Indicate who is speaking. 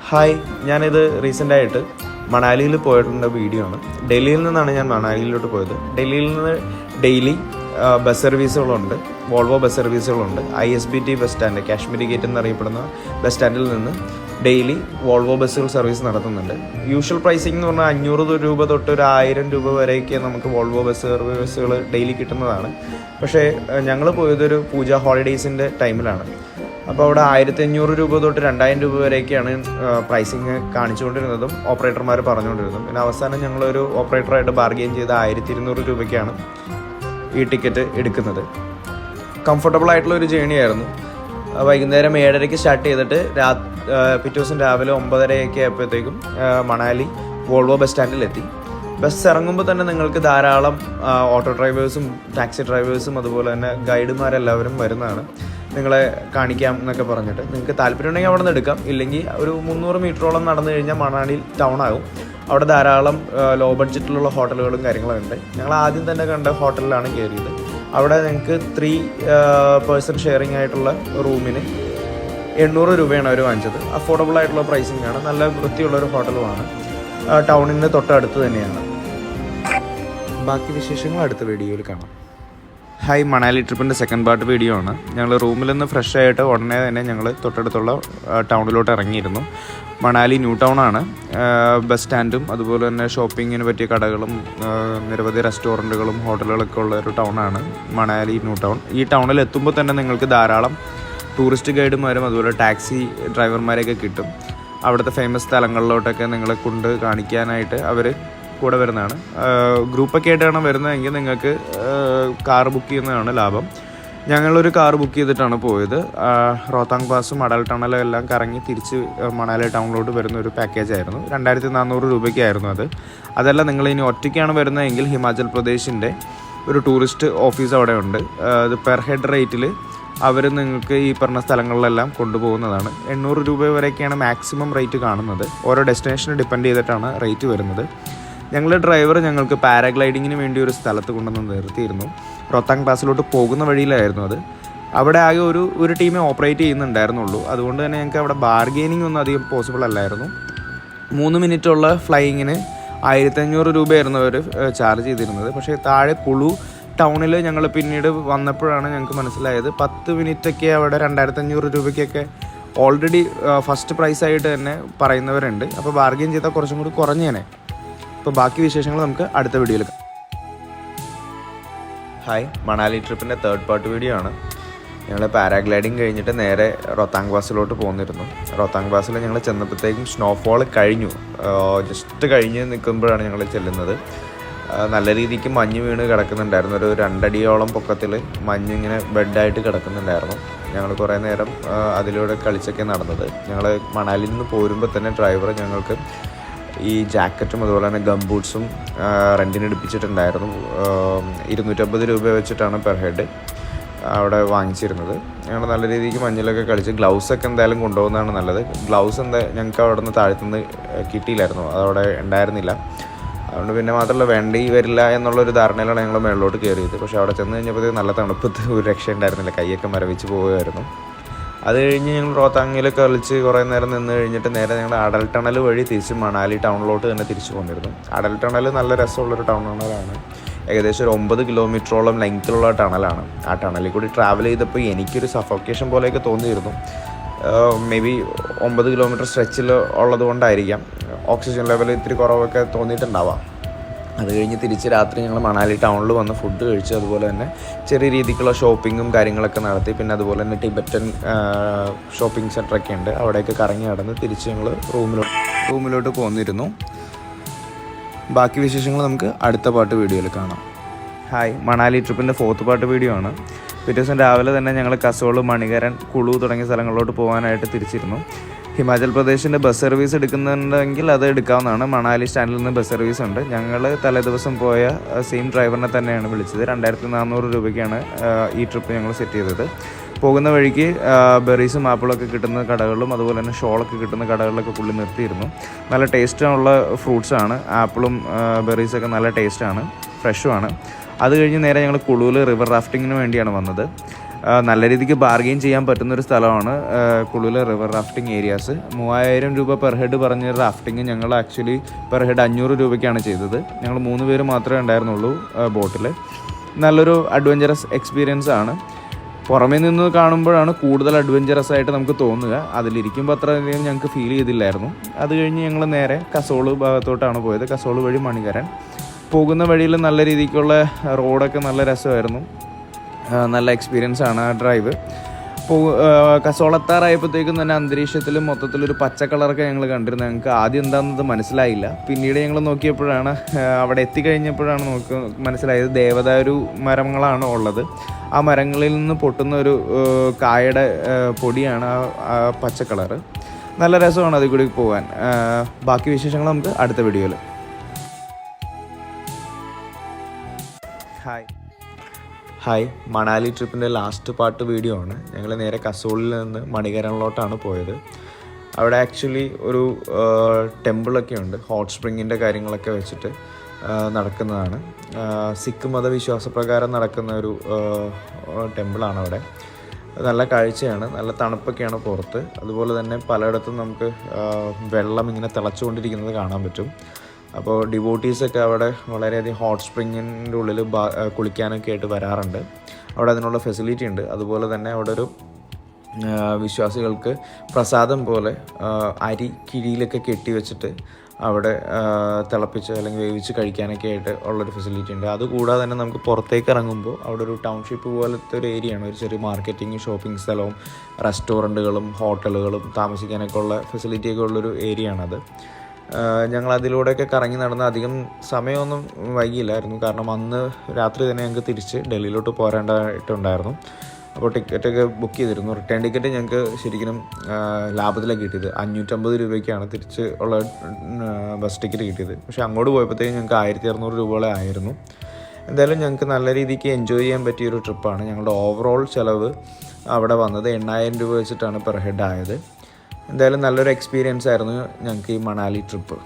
Speaker 1: Hi, ഞാനിത് റീസെൻ്റായിട്ട് മണാലിയിൽ പോയിട്ടുള്ള video ആണ്. ഡൽഹിയിൽ നിന്നാണ് ഞാൻ മണാലിയിലോട്ട് പോയത്. ഡൽഹിയിൽ നിന്ന് ഡെയിലി ബസ് സർവീസുകളുണ്ട്, വോൾവോ ബസ് സർവീസുകളുണ്ട്. ISBT bus stand, Kashmiri Gate എന്നറിയപ്പെടുന്ന ബസ് സ്റ്റാൻഡിൽ നിന്ന് ഡെയിലി വോൾവോ ബസ്സുകൾ സർവീസ് നടത്തുന്നുണ്ട്. യൂഷ്വൽ പ്രൈസിംഗ് എന്ന് പറഞ്ഞാൽ 500 രൂപ തൊട്ട് ഒരു 1000 രൂപ വരെയൊക്കെ നമുക്ക് വോൾവോ ബസ് സർവീസുകൾ ഡെയിലി കിട്ടുന്നതാണ്. പക്ഷേ ഞങ്ങൾ പോയതൊരു പൂജ ഹോളിഡേയ്സിൻ്റെ ടൈമിലാണ്. അപ്പോൾ അവിടെ 1500 രൂപ തൊട്ട് 2000 രൂപ വരെയൊക്കെയാണ് പ്രൈസിങ് കാണിച്ചുകൊണ്ടിരുന്നതും ഓപ്പറേറ്റർമാർ പറഞ്ഞുകൊണ്ടിരുന്നതും. പിന്നെ അവസാനം ഞങ്ങളൊരു ഓപ്പറേറ്ററായിട്ട് ബാർഗെയിൻ ചെയ്ത് 1200 രൂപയ്ക്കാണ് ഈ ടിക്കറ്റ് എടുക്കുന്നത്. കംഫർട്ടബിൾ ആയിട്ടുള്ള ഒരു ജേണി ആയിരുന്നു. വൈകുന്നേരം 7:30 സ്റ്റാർട്ട് ചെയ്തിട്ട് പിറ്റേ ദിവസം രാവിലെ 9:30 ആയപ്പോഴത്തേക്കും മണാലി വോൾവോ ബസ് സ്റ്റാൻഡിലെത്തി. ബസ് ഇറങ്ങുമ്പോൾ തന്നെ നിങ്ങൾക്ക് ധാരാളം ഓട്ടോ ഡ്രൈവേഴ്സും ടാക്സി ഡ്രൈവേഴ്സും അതുപോലെ തന്നെ ഗൈഡുമാരെല്ലാവരും വരുന്നതാണ്. നിങ്ങളെ കാണിക്കാം എന്നൊക്കെ പറഞ്ഞിട്ട്. നിങ്ങൾക്ക് താല്പര്യമുണ്ടെങ്കിൽ അവിടെ നിന്ന് എടുക്കാം. ഇല്ലെങ്കിൽ ഒരു 300 മീറ്ററോളം നടന്നു കഴിഞ്ഞാൽ മണാലി ടൗൺ ആകും. അവിടെ ധാരാളം ലോ ബഡ്ജറ്റിലുള്ള ഹോട്ടലുകളും കാര്യങ്ങളും ഉണ്ട്. ഞങ്ങൾ ആദ്യം തന്നെ കണ്ട ഹോട്ടലിലാണ് കയറിയത്. അവിടെ നിങ്ങൾക്ക് 3 പേഴ്സൺ ഷെയറിംഗ് ആയിട്ടുള്ള റൂമിന് 800 രൂപയാണ് അവർ വാങ്ങിച്ചത്. അഫോർഡബിൾ ആയിട്ടുള്ള പ്രൈസിംഗ് ആണ്. നല്ല വൃത്തിയുള്ളൊരു ഹോട്ടലുമാണ്. ടൗണിന് തൊട്ടടുത്ത് തന്നെയാണ്. ബാക്കി വിശേഷങ്ങൾ അടുത്ത വീഡിയോയിൽ കാണാം. ഹായ്, മണാലി ട്രിപ്പിൻ്റെ സെക്കൻഡ് പാർട്ട് വീഡിയോ ആണ്. ഞങ്ങൾ റൂമിൽ നിന്ന് ഫ്രഷ് ആയിട്ട് ഉടനെ തന്നെ ഞങ്ങൾ തൊട്ടടുത്തുള്ള ടൗണിലോട്ട് ഇറങ്ങിയിരുന്നു. മണാലി ന്യൂ ടൗൺ ആണ്. ബസ് സ്റ്റാൻഡും അതുപോലെ തന്നെ ഷോപ്പിങ്ങിന് പറ്റിയ കടകളും നിരവധി റെസ്റ്റോറൻറ്റുകളും ഹോട്ടലുകളൊക്കെ ഉള്ള ഒരു ടൗണാണ് മണാലി ന്യൂ ടൗൺ. ഈ ടൗണിൽ എത്തുമ്പോൾ തന്നെ നിങ്ങൾക്ക് ധാരാളം ടൂറിസ്റ്റ് ഗൈഡുമാരും അതുപോലെ ടാക്സി ഡ്രൈവർമാരെയൊക്കെ കിട്ടും. അവിടുത്തെ ഫേമസ് സ്ഥലങ്ങളിലോട്ടൊക്കെ നിങ്ങളെ കൊണ്ട് കാണിക്കാനായിട്ട് അവർ കൂടെ വരുന്നതാണ്. ഗ്രൂപ്പൊക്കെ ആയിട്ടാണ് വരുന്നതെങ്കിൽ നിങ്ങൾക്ക് കാർ ബുക്ക് ചെയ്യുന്നതാണ് ലാഭം. ഞങ്ങളൊരു കാർ ബുക്ക് ചെയ്തിട്ടാണ് പോയത്. റോത്താങ് പാസും അടൽ ടണലും എല്ലാം കറങ്ങി തിരിച്ച് മണാലി ടൗണിലോട്ട് വരുന്ന ഒരു പാക്കേജായിരുന്നു. 2400 രൂപയ്ക്കായിരുന്നു അത്. അതല്ല, നിങ്ങൾ ഇനി ഒറ്റയ്ക്കാണ് വരുന്നതെങ്കിൽ ഹിമാചൽ പ്രദേശിൻ്റെ ഒരു ടൂറിസ്റ്റ് ഓഫീസ് അവിടെ ഉണ്ട്. അത് പെർ ഹെഡ് റേറ്റിൽ അവർ നിങ്ങൾക്ക് ഈ പറഞ്ഞ സ്ഥലങ്ങളിലെല്ലാം കൊണ്ടുപോകുന്നതാണ്. 800 രൂപ വരെയൊക്കെയാണ് മാക്സിമം റേറ്റ് കാണുന്നത്. ഓരോ ഡെസ്റ്റിനേഷനെ ഡിപ്പെൻഡ് ചെയ്തിട്ടാണ് റേറ്റ് വരുന്നത്. ഞങ്ങളുടെ ഡ്രൈവർ ഞങ്ങൾക്ക് പാരാഗ്ലൈഡിങ്ങിന് വേണ്ടി ഒരു സ്ഥലത്ത് കൊണ്ടുവന്ന് നിർത്തിയിരുന്നു. റോത്താങ് പാസിലോട്ട് പോകുന്ന വഴിയിലായിരുന്നു അത്. അവിടെ ആകെ ഒരു ടീമേ ഓപ്പറേറ്റ് ചെയ്യുന്നുണ്ടായിരുന്നുള്ളൂ. അതുകൊണ്ട് തന്നെ ഞങ്ങൾക്ക് അവിടെ ബാർഗെയിനിങ് ഒന്നും അധികം പോസിബിൾ അല്ലായിരുന്നു. 3 മിനിറ്റുള്ള ഫ്ലൈയിങ്ങിന് 1500 രൂപയായിരുന്നു അവർ ചാർജ് ചെയ്തിരുന്നത്. പക്ഷേ താഴെ കുളു ടൗണിൽ ഞങ്ങൾ പിന്നീട് വന്നപ്പോഴാണ് ഞങ്ങൾക്ക് മനസ്സിലായത് 10 മിനിറ്റൊക്കെ അവിടെ 2500 രൂപയ്ക്കൊക്കെ ഓൾറെഡി ഫസ്റ്റ് പ്രൈസായിട്ട് തന്നെ പറയുന്നവരുണ്ട്. അപ്പോൾ ബാർഗെയിൻ ചെയ്താൽ കുറച്ചും കൂടി കുറഞ്ഞേനെ. അപ്പോൾ ബാക്കി വിശേഷങ്ങൾ നമുക്ക് അടുത്ത വീഡിയോയിൽ കാണാം. ഹായ്, മണാലി ട്രിപ്പിൻ്റെ തേർഡ് പാർട്ട് വീഡിയോ ആണ്. ഞങ്ങൾ പാരാഗ്ലൈഡിങ് കഴിഞ്ഞിട്ട് നേരെ റോത്താങ് പാസിലോട്ട് പോന്നിരുന്നു. റോത്താങ് പാസിൽ ഞങ്ങൾ ചെന്നപ്പോഴത്തേക്കും സ്നോഫോൾ കഴിഞ്ഞു. ജസ്റ്റ് കഴിഞ്ഞ് നിൽക്കുമ്പോഴാണ് ഞങ്ങൾ ചെല്ലുന്നത്. നല്ല രീതിക്ക് മഞ്ഞ് വീണ് കിടക്കുന്നുണ്ടായിരുന്നു. ഒരു 2 അടിയോളം പൊക്കത്തിൽ മഞ്ഞിങ്ങനെ ബെഡായിട്ട് കിടക്കുന്നുണ്ടായിരുന്നു. ഞങ്ങൾ കുറേ നേരം അതിലൂടെ കളിച്ചൊക്കെ നടന്നത്. ഞങ്ങൾ മണാലിയിൽ നിന്ന് പോരുമ്പോൾ തന്നെ ഡ്രൈവർ ഞങ്ങൾക്ക് ഈ ജാക്കറ്റും അതുപോലെ തന്നെ ഗം ബൂട്ട്സും റെൻറ്റിന് എടുപ്പിച്ചിട്ടുണ്ടായിരുന്നു. 250 രൂപ വെച്ചിട്ടാണ് പെർ ഹെഡ് അവിടെ വാങ്ങിച്ചിരുന്നത്. ഞങ്ങൾ നല്ല രീതിക്ക് മഞ്ഞിലൊക്കെ കളിച്ച് ഗ്ലൗസൊക്കെ എന്തായാലും കൊണ്ടുപോകുന്നതാണ് നല്ലത്. ഗ്ലൗസ് ഞങ്ങൾക്ക് അവിടെ നിന്ന് താഴ്ത്തുനിന്ന് കിട്ടിയില്ലായിരുന്നു, അതവിടെ ഉണ്ടായിരുന്നില്ല. അതുകൊണ്ട് പിന്നെ മാത്രമല്ല വേണ്ടി വരില്ല എന്നുള്ളൊരു ധാരണയിലാണ് ഞങ്ങൾ മുകളിലോട്ട് കയറിയത്. പക്ഷേ അവിടെ ചെന്ന് കഴിഞ്ഞപ്പോഴത്തേക്ക് നല്ല തണുപ്പത്ത് ഒരു രക്ഷ ഉണ്ടായിരുന്നില്ല, കൈയൊക്കെ മരവിച്ച് പോവുമായിരുന്നു. അത് കഴിഞ്ഞ് ഞങ്ങൾ റോത്താങ്ങിൽ കളിച്ച് കുറേ നേരം നിന്ന് കഴിഞ്ഞിട്ട് നേരെ ഞങ്ങൾ അടൽ ടണൽ വഴി തിരിച്ച് മണാലി ടൗണിലോട്ട് തന്നെ തിരിച്ചു പോന്നിരുന്നു. അടൽ ടണൽ നല്ല രസമുള്ളൊരു ടണലാണ്. ഏകദേശം ഒരു 9 കിലോമീറ്ററോളം ലെങ്ത്തിലുള്ള ടണലാണ്. ആ ടണലിൽ കൂടി ട്രാവൽ ചെയ്തപ്പോൾ എനിക്കൊരു സഫോക്കേഷൻ പോലെയൊക്കെ തോന്നിയിരുന്നു. മേ ബി 9 കിലോമീറ്റർ സ്ട്രെച്ചിൽ ഉള്ളത് കൊണ്ടായിരിക്കാം ഓക്സിജൻ ലെവൽ ഇത്തിരി കുറവൊക്കെ തോന്നിയിട്ടുണ്ടാവാം. അത് കഴിഞ്ഞ് തിരിച്ച് രാത്രി ഞങ്ങൾ മണാലി ടൗണിൽ വന്ന് ഫുഡ് കഴിച്ച് അതുപോലെ തന്നെ ചെറിയ രീതിക്കുള്ള ഷോപ്പിങ്ങും കാര്യങ്ങളൊക്കെ നടത്തി. പിന്നെ അതുപോലെ തന്നെ ടിബറ്റൻ ഷോപ്പിംഗ് സെൻ്ററൊക്കെ ഉണ്ട്, അവിടെയൊക്കെ കറങ്ങി നടന്ന് തിരിച്ച് ഞങ്ങൾ റൂമിലോട്ട് പോന്നിരുന്നു. ബാക്കി വിശേഷങ്ങൾ നമുക്ക് അടുത്ത പാട്ട് വീഡിയോയിൽ കാണാം. ഹായ്, മണാലി ട്രിപ്പിൻ്റെ 4th പാർട്ട് വീഡിയോ ആണ്. പിറ്റേ ദിവസം രാവിലെ തന്നെ ഞങ്ങൾ കസോൾ, മണികരൻ, കുളു തുടങ്ങിയ സ്ഥലങ്ങളിലോട്ട് പോകാനായിട്ട് തിരിച്ചിരുന്നു. ഹിമാചൽ പ്രദേശിൻ്റെ ബസ് സർവീസ് എടുക്കുന്നുണ്ടെങ്കിൽ അത് എടുക്കാവുന്നതാണ്. മണാലി സ്റ്റാൻഡിൽ നിന്ന് ബസ് സർവീസ് ഉണ്ട്. ഞങ്ങൾ തലേദിവസം പോയ സെയിം ഡ്രൈവറിനെ തന്നെയാണ് വിളിച്ചത്. 2400 രൂപയ്ക്കാണ് ഈ ട്രിപ്പ് ഞങ്ങൾ സെറ്റ് ചെയ്തത്. പോകുന്ന വഴിക്ക് ബെറീസും ആപ്പിളൊക്കെ കിട്ടുന്ന കടകളിലും അതുപോലെ തന്നെ ഷോളൊക്കെ കിട്ടുന്ന കടകളിലൊക്കെ പുള്ളി നിർത്തിയിരുന്നു. നല്ല ടേസ്റ്റുള്ള ഫ്രൂട്ട്സാണ്. ആപ്പിളും ബെറീസൊക്കെ നല്ല ടേസ്റ്റാണ്, ഫ്രഷുമാണ്. അത് കഴിഞ്ഞ് നേരെ ഞങ്ങൾ കുളുവിൽ റിവർ റാഫ്റ്റിങ്ങിന് വേണ്ടിയാണ് വന്നത്. നല്ല രീതിക്ക് ബാർഗെയിൻ ചെയ്യാൻ പറ്റുന്നൊരു സ്ഥലമാണ് കുളുവിലെ റിവർ റാഫ്റ്റിംഗ് ഏരിയാസ്. 3000 രൂപ പെർ ഹെഡ് പറഞ്ഞ റാഫ്റ്റിംഗ് ഞങ്ങൾ ആക്ച്വലി പെർ ഹെഡ് 500 രൂപയ്ക്കാണ് ചെയ്തത്. ഞങ്ങൾ 3 പേര് മാത്രമേ ഉണ്ടായിരുന്നുള്ളൂ ബോട്ടിൽ. നല്ലൊരു അഡ്വഞ്ചറസ് എക്സ്പീരിയൻസ് ആണ്. പുറമേ നിന്ന് കാണുമ്പോഴാണ് കൂടുതൽ അഡ്വഞ്ചറസ് ആയിട്ട് നമുക്ക് തോന്നുക. അതിലിരിക്കുമ്പോൾ അത്രയധികം ഞങ്ങൾക്ക് ഫീൽ ചെയ്തില്ലായിരുന്നു. അത് കഴിഞ്ഞ് ഞങ്ങൾ നേരെ കസോള് ഭാഗത്തോട്ടാണ് പോയത്. കസോള് വഴി മണികരൻ പോകുന്ന വഴിയിൽ നല്ല രീതിക്കുള്ള റോഡൊക്കെ നല്ല രസമായിരുന്നു. നല്ല എക്സ്പീരിയൻസ് ആണ് ആ ഡ്രൈവ്. കസോളത്താറായപ്പോഴത്തേക്കും തന്നെ അന്തരീക്ഷത്തിൽ മൊത്തത്തിലൊരു പച്ച കളറൊക്കെ ഞങ്ങൾ കണ്ടിരുന്നത്. ഞങ്ങൾക്ക് ആദ്യം എന്താണെന്നത് മനസ്സിലായില്ല. പിന്നീട് ഞങ്ങൾ നോക്കിയപ്പോഴാണ്, അവിടെ എത്തിക്കഴിഞ്ഞപ്പോഴാണ് മനസ്സിലായത് ദേവദാരു മരങ്ങളാണ് ഉള്ളത്. ആ മരങ്ങളിൽ നിന്ന് പൊട്ടുന്ന ഒരു കായയുടെ പൊടിയാണ് ആ പച്ച കളറ്. നല്ല രസമാണ് അതിൽ കൂടി പോകാൻ. ബാക്കി വിശേഷങ്ങൾ നമുക്ക് അടുത്ത വീഡിയോയിൽ. ഹായ്, മണാലി ട്രിപ്പിൻ്റെ ലാസ്റ്റ് പാർട്ട് വീഡിയോ ആണ്. ഞങ്ങൾ നേരെ കസോളിൽ നിന്ന് മണികരണിലോട്ടാണ് പോയത്. അവിടെ ആക്ച്വലി ഒരു ടെമ്പിളൊക്കെ ഉണ്ട്. ഹോട്ട് സ്പ്രിങ്ങിൻ്റെ കാര്യങ്ങളൊക്കെ വെച്ചിട്ട് നടക്കുന്നതാണ്. സിഖ് മതവിശ്വാസപ്രകാരം നടക്കുന്ന ഒരു ടെമ്പിളാണ് അവിടെ. നല്ല കാഴ്ചയാണ്, നല്ല തണുപ്പൊക്കെയാണ് പുറത്ത്. അതുപോലെ തന്നെ പലയിടത്തും നമുക്ക് വെള്ളം ഇങ്ങനെ തിളച്ചുകൊണ്ടിരിക്കുന്നത് കാണാൻ പറ്റും. അപ്പോൾ ഡിവോട്ടീസൊക്കെ അവിടെ വളരെയധികം ഹോട്ട് സ്പ്രിങ്ങിൻ്റെ ഉള്ളിൽ കുളിക്കാനൊക്കെ ആയിട്ട് വരാറുണ്ട്. അവിടെ അതിനുള്ള ഫെസിലിറ്റി ഉണ്ട്. അതുപോലെ തന്നെ അവിടെ ഒരു വിശ്വാസികൾക്ക് പ്രസാദം പോലെ അരി കിഴിയിലൊക്കെ കെട്ടി വെച്ചിട്ട് അവിടെ തിളപ്പിച്ച് അല്ലെങ്കിൽ വേവിച്ച് കഴിക്കാനൊക്കെ ആയിട്ട് ഉള്ളൊരു ഫെസിലിറ്റി ഉണ്ട്. അതുകൂടാതെ തന്നെ നമുക്ക് പുറത്തേക്ക് ഇറങ്ങുമ്പോൾ അവിടെ ഒരു ടൗൺഷിപ്പ് പോലത്തെ ഒരു ഏരിയയാണ്. ഒരു ചെറിയ മാർക്കറ്റിംഗ്, ഷോപ്പിംഗ് സ്ഥലവും റെസ്റ്റോറൻറ്റുകളും ഹോട്ടലുകളും താമസിക്കാനൊക്കെ ഉള്ള ഫെസിലിറ്റിയൊക്കെ ഉള്ളൊരു ഏരിയയാണത്. ഞങ്ങളതിലൂടെയൊക്കെ കറങ്ങി നടന്ന് അധികം സമയമൊന്നും വൈകിയില്ലായിരുന്നു. കാരണം അന്ന് രാത്രി തന്നെ ഞങ്ങൾക്ക് തിരിച്ച് ഡൽഹിയിലോട്ട് പോരേണ്ടതായിട്ടുണ്ടായിരുന്നു. അപ്പോൾ ടിക്കറ്റൊക്കെ ബുക്ക് ചെയ്തിരുന്നു. റിട്ടേൺ ടിക്കറ്റ് ഞങ്ങൾക്ക് ശരിക്കും ലാഭത്തിലാണ് കിട്ടിയത്. 550 രൂപയ്ക്കാണ് തിരിച്ച് ഉള്ള ബസ് ടിക്കറ്റ് കിട്ടിയത്. പക്ഷേ അങ്ങോട്ട് പോയപ്പോഴത്തേക്കും ഞങ്ങൾക്ക് 1600 രൂപയോളം ആയിരുന്നു. എന്തായാലും ഞങ്ങൾക്ക് നല്ല രീതിക്ക് എൻജോയ് ചെയ്യാൻ പറ്റിയൊരു ട്രിപ്പാണ്. ഞങ്ങളുടെ ഓവറോൾ ചിലവ് അവിടെ വന്നത് 8000 രൂപ വെച്ചിട്ടാണ് പെർ ഹെഡ് ആയത്. എന്തായാലും നല്ലൊരു എക്സ്പീരിയൻസ് ആയിരുന്നു ഞങ്ങൾക്ക് ഈ മണാലി ട്രിപ്പ്.